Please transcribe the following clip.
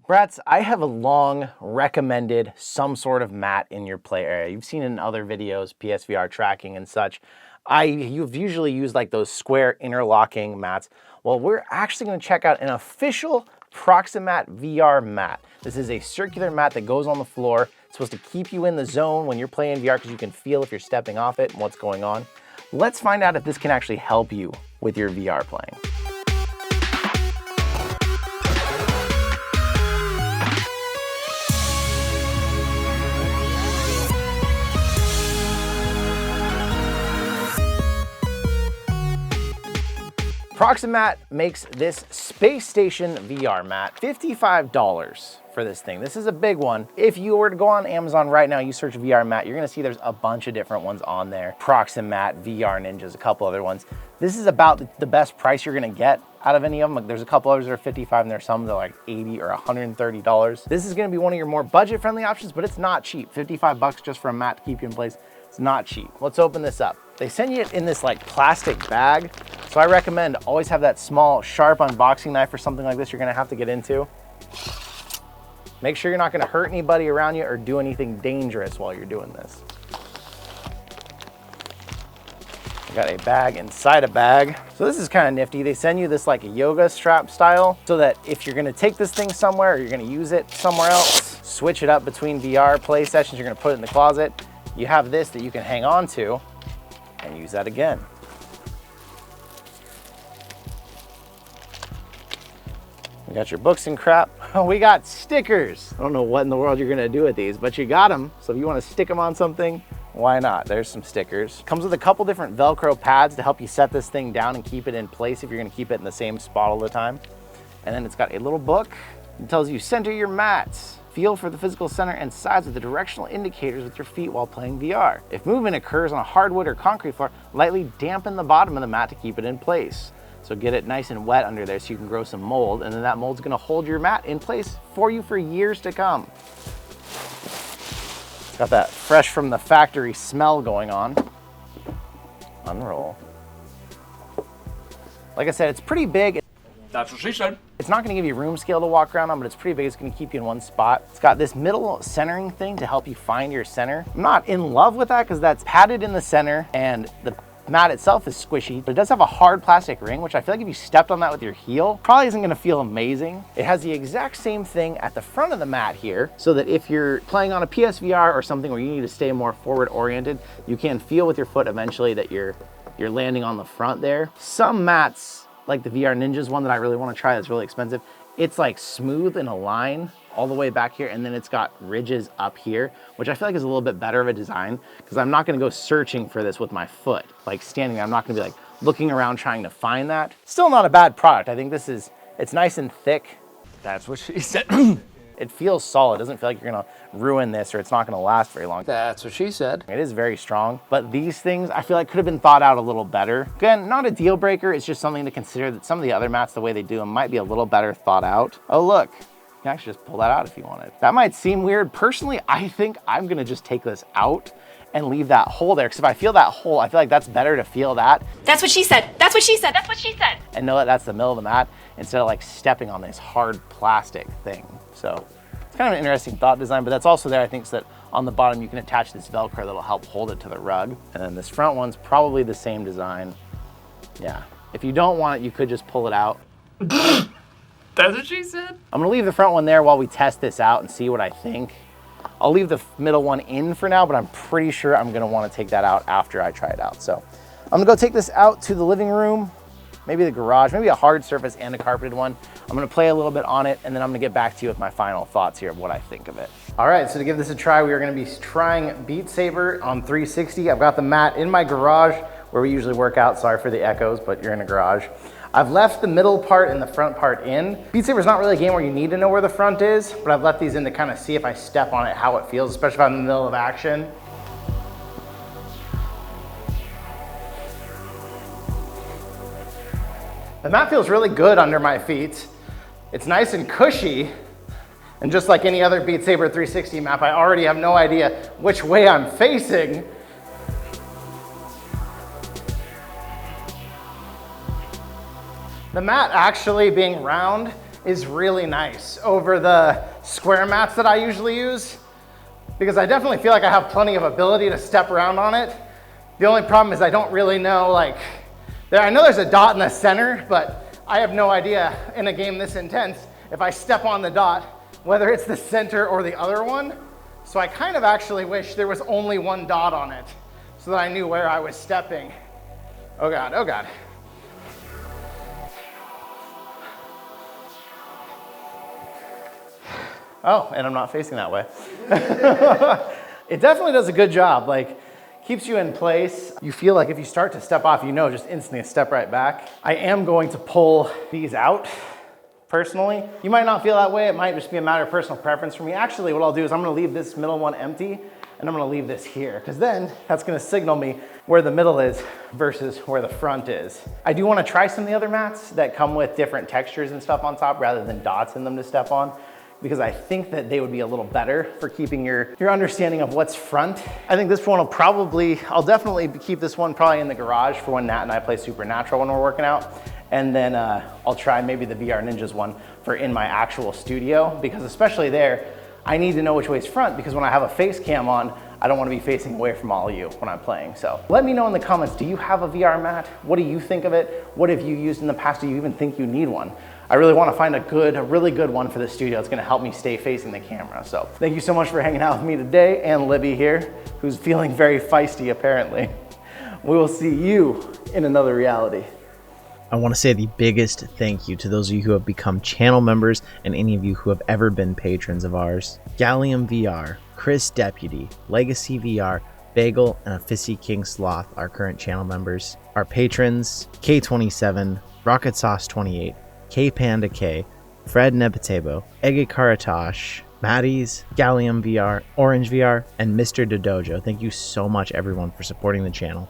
Brats, I have long recommended some sort of mat in your play area. You've seen in other videos, PSVR tracking and such. You've usually used like those square interlocking mats. Well, we're actually gonna check out an official ProxiMat VR mat. This is a circular mat that goes on the floor. It's supposed to keep you in the zone when you're playing VR because you can feel if you're stepping off it and what's going on. Let's find out if this can actually help you with your VR playing. ProxiMat makes this Space Station VR mat, $55 for this thing. This is a big one. If you were to go on Amazon right now, you search VR mat, you're gonna see there's a bunch of different ones on there. ProxiMat, VR Ninjas, a couple other ones. This is about the best price you're gonna get out of any of them. Like, there's a couple others that are 55 and there's some that are like 80 or $130. This is gonna be one of your more budget-friendly options, but it's not cheap. 55 bucks just for a mat to keep you in place. It's not cheap. Let's open this up. They send you it in this like plastic bag. So I recommend always have that small, sharp unboxing knife or something like this you're gonna have to get into. Make sure you're not gonna hurt anybody around you or do anything dangerous while you're doing this. Got a bag inside a bag. So this is kind of nifty. They send you this like a yoga strap style so that if you're gonna take this thing somewhere or you're gonna use it somewhere else, switch it up between VR play sessions, you're gonna put it in the closet, you have this that you can hang on to and use that again. We got your books and crap. We got stickers. I don't know what in the world you're gonna do with these, but you got them. So if you wanna stick them on something, why not? There's some stickers. Comes with a couple different Velcro pads to help you set this thing down and keep it in place if you're gonna keep it in the same spot all the time. And then it's got a little book. It tells you center your mats. Feel for the physical center and sides of the directional indicators with your feet while playing VR. If movement occurs on a hardwood or concrete floor, lightly dampen the bottom of the mat to keep it in place. So get it nice and wet under there so you can grow some mold, and then that mold's gonna hold your mat in place for you for years to come. Got that fresh from the factory smell going on. Unroll. Like I said, it's pretty big. That's what she said. It's not gonna give you room scale to walk around on, but it's pretty big. It's gonna keep you in one spot. It's got this middle centering thing to help you find your center. I'm not in love with that because that's padded in the center and the mat itself is squishy, but it does have a hard plastic ring, which I feel like if you stepped on that with your heel, probably isn't gonna feel amazing. It has the exact same thing at the front of the mat here, so that if you're playing on a PSVR or something where you need to stay more forward oriented, you can feel with your foot eventually that you're landing on the front there. Some mats, like the VR Ninjas one that I really wanna try that's really expensive, it's like smooth in a line all the way back here, and then it's got ridges up here, which I feel like is a little bit better of a design because I'm not gonna go searching for this with my foot. Like standing there, I'm not gonna be like looking around trying to find that. Still not a bad product. I think it's nice and thick. That's what she said. It feels solid. It doesn't feel like you're gonna ruin this or it's not gonna last very long. That's what she said. It is very strong, but these things I feel like could have been thought out a little better. Again, not a deal breaker. It's just something to consider that some of the other mats, the way they do them, might be a little better thought out. Oh, look. You can actually just pull that out if you wanted. That might seem weird. Personally, I think I'm gonna just take this out and leave that hole there, because if I feel that hole, I feel like that's better to feel that. That's what she said. That's what she said. That's what she said. And know that that's the middle of the mat instead of like stepping on this hard plastic thing. So it's kind of an interesting thought design, but that's also there, I think, so that on the bottom you can attach this Velcro that'll help hold it to the rug. And then this front one's probably the same design. Yeah, if you don't want it, you could just pull it out. That's what she said. I'm gonna leave the front one there while we test this out and see what I think. I'll leave the middle one in for now, but I'm pretty sure I'm gonna wanna take that out after I try it out. So I'm gonna go take this out to the living room, maybe the garage, maybe a hard surface and a carpeted one. I'm gonna play a little bit on it, and then I'm gonna get back to you with my final thoughts here of what I think of it. All right, so to give this a try, we are gonna be trying Beat Saber on 360. I've got the mat in my garage where we usually work out. Sorry for the echoes, but you're in a garage. I've left the middle part and the front part in. Beat Saber is not really a game where you need to know where the front is, but I've left these in to kind of see if I step on it, how it feels, especially if I'm in the middle of action. The mat feels really good under my feet. It's nice and cushy. And just like any other Beat Saber 360 map, I already have no idea which way I'm facing. The mat actually being round is really nice over the square mats that I usually use, because I definitely feel like I have plenty of ability to step around on it. The only problem is I don't really know, like, I know there's a dot in the center, but I have no idea in a game this intense if I step on the dot, whether it's the center or the other one. So I kind of actually wish there was only one dot on it so that I knew where I was stepping. Oh God, oh God. Oh, and I'm not facing that way. It definitely does a good job. Like, keeps you in place. You feel like if you start to step off, you know, just instantly step right back. I am going to pull these out personally. You might not feel that way. It might just be a matter of personal preference for me. Actually, what I'll do is I'm gonna leave this middle one empty and I'm gonna leave this here, because then that's gonna signal me where the middle is versus where the front is. I do wanna try some of the other mats that come with different textures and stuff on top rather than dots in them to step on, because I think that they would be a little better for keeping your understanding of what's front. I think this one will probably, I'll definitely keep this one probably in the garage for when Nat and I play Supernatural when we're working out. And then I'll try maybe the VR Ninjas one for in my actual studio, because especially there, I need to know which way is front, because when I have a face cam on, I don't want to be facing away from all of you when I'm playing. So let me know in the comments, do you have a VR mat? What do you think of it? What have you used in the past? Do you even think you need one? I really want to find a really good one for the studio. It's going to help me stay facing the camera. So thank you so much for hanging out with me today, and Libby here, who's feeling very feisty apparently. We will see you in another reality. I want to say the biggest thank you to those of you who have become channel members and any of you who have ever been patrons of ours. Gallium VR, Chris Deputy, Legacy VR, Bagel, and a Fissy King Sloth are current channel members. Our patrons, K27, Rocket Sauce 28, K Panda K, Fred Nepetebo, Ege Karatosh, Maddie's, Gallium VR, Orange VR, and Mr. Dodojo. Thank you so much everyone for supporting the channel.